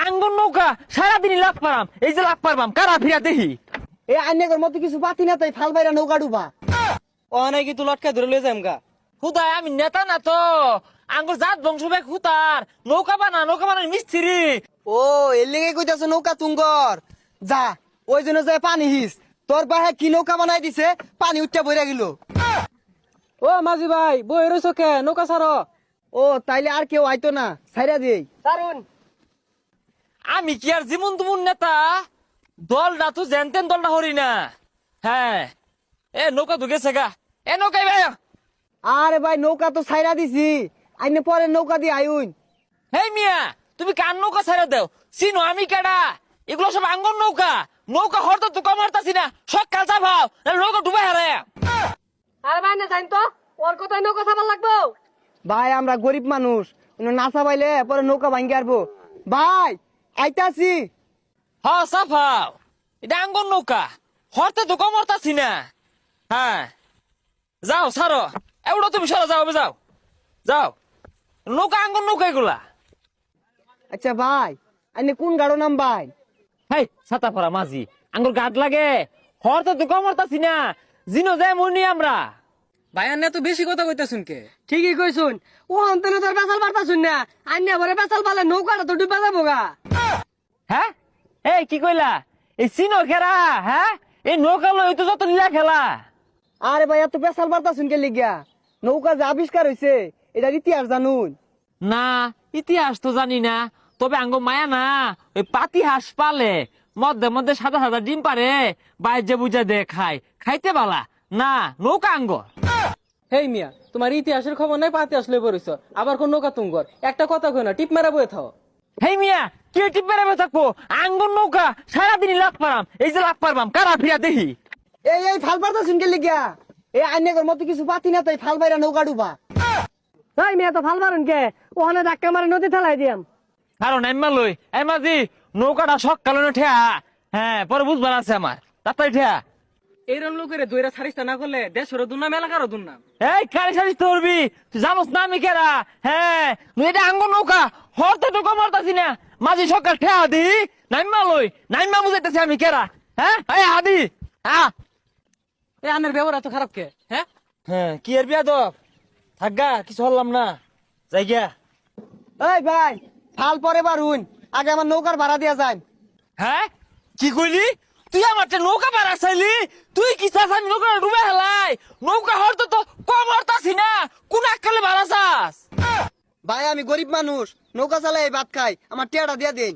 আঙ্গুর নৌকা সারাদিনই লাভ পারাম, এই যে লাভ পারবাম কারা ফিরা দেখি। এই আইনের মতো কিছু পাতি না তাই ফাল বাইরা নৌকা ডুবা। ও নাকি তুই লটকা ধরে লয়ে যাম গা। হুদায় আমি নেতা না তো, আঙ্গুর জাত বংশ বেগ হুতার নৌকা বানার মিস্ত্রি। ও এর লেগে কইতাছ নৌকা তুঙ্গর। যা ওই জন্য যায় পানি হিস, তোর বাহে কি নৌকা বানাই দিছে, পানি উঠটা বইরা গেল। ও মাঝি ভাই বই রইছ কে, নৌকা ছাড়ো। ও তাইলে আর কেউ আইতো না, ছাইরা দেই। দারুন। আমি কি আর জীবন তুমুন নেতা, দলটা তো জেনতেন দলটা হরি না। হ্যাঁ এ নৌকা তো গেছে গা, এ নৌকাই ভাই। আরে ভাই নৌকা তো ছাইরা দিছি, আইনে পরে নৌকা দিয়ে আইউন। হেই মিয়া তুমি কার নৌকা ছেড়ে দেও, চিনো আমি কেডা? এগুলো সব আঙ্গর নৌকা, নৌকা হরতো তো কমারতাছি না, সকাল চাপাও নৌকা ডুবে হারে। আরে ভাই না জান তো ওর কথাই নৌকা ছাড়া লাগবো। ভাই আমরা গরিব মানুষ, নাচা পাইলে পরে নৌকা ভাঙ্গি আরবো। ভাই আইতাছি। হ চাপাও, এটা আঙ্গর নৌকা, হরতে তো কমারতাছি না। হ্যাঁ যাও সারো, এগুলো তুমি সরো, যাও যাও যাও, নৌকা আঙ্গর নৌকা এগুলা। আচ্ছা ভাই আইনে কোন গাড়ো নাম ভাই? হেই ছাতা পরা মাঝি, আঙ্গুর গাদ লাগে, হরতে তো কমারতাছি না, জিনো যায় মনি আমরা। ভাইয়ার না তো বেশি কথা কইতাছুন কে। ঠিকই কইছুন, ও অন্তনে তোর বেসাল পারতাছুন না, আইনে ভরে বেসাল পালে নৌকাটা তো ডুবা যাবো গা। হ্যাঁ এই কি কইলা, এই চিনো খেরা? হ্যাঁ এই নৌকা লই তো যত লীলা খেলা। আরে ভাই এত বেসাল পারতাছুন কে লিগা? নৌকা যে আবিষ্কার হইছে এটার ইতিহাস জানুন? না ইতিহাস তো জানি না, তবে আঙ্গ মায়া না ওই পাতি হাঁস পালে, মধ্যে মধ্যে সাদা সাদা ডিম পারে, বাইরে বুঝা দে খায়, খাইতে বালা না নৌকা আঙ্গ। হেই মিয়া তোমার ইতিহাসের খবর নাই, পাতি আসলে পড়িছ আবার কোন নৌকা তুঙ্গর। একটা কথা কই না, টিপ মারা বয়ে থাও। হেই মিয়া কি টিপ বেড়াবে থাকবো, আঙ্গুর নৌকা সারাদিনই লাভ পারাম, এই যে লাভ পারবাম কারা ফিরা দেখি। এই ফাল পারতাছুন কে লিগা? এই আইনের মতো কিছু পাতি না তাই ফাল বাইরা নৌকা ডুবা। তাই মিয়া তো ফাল মারুন কে, ওখানে ধাক্কা মারে নদী ঠেলাই দিয়াম। কারণ এম্মা লই এমাজি নৌকাটা সকালে ঠেয়া, হ্যাঁ পরে বুঝবার আছে আমার তাড়াতাড়ি ঠেয়া। এইরকম লোকের দইরা ছাড়িস্তা না করলে দেশেরও দুর্নাম এলাকারও দুর্নাম। এই কারে সারিস ধরবি, তুই জানোস না আমি কেরা? হ্যাঁ এটা আঙ্গুর নৌকা, হরতে তো কমারতাছি না, মাঝি সকাল ঠেয়া দি নাইমা লই, নাইমা বুঝাইতেছি আমি কেরা। হ্যাঁ এই হাদি হ্যাঁ এই আনের ব্যবহার এত খারাপ কে? হ্যাঁ হ্যাঁ কি এর বিয়া দব থাকগা, কিছু হল্লাম না যাই গিয়া। এই ভাই ফাল পরে বারুন, আগে আমার নৌকার ভাড়া দিয়া যায়। হ্যাঁ কি কইলি তুই? আমার নৌকা পারা চাইলি তুই? কি চাস আমি নৌকা ডুবে হেলাই? নৌকা হরতে তো কমারতাছি না, কোন আকালে ভাড়া চাস? ভাই আমি গরিব মানুষ, নৌকা চালাই ভাত খাই, আমার টিয়াটা দিয়া দেন।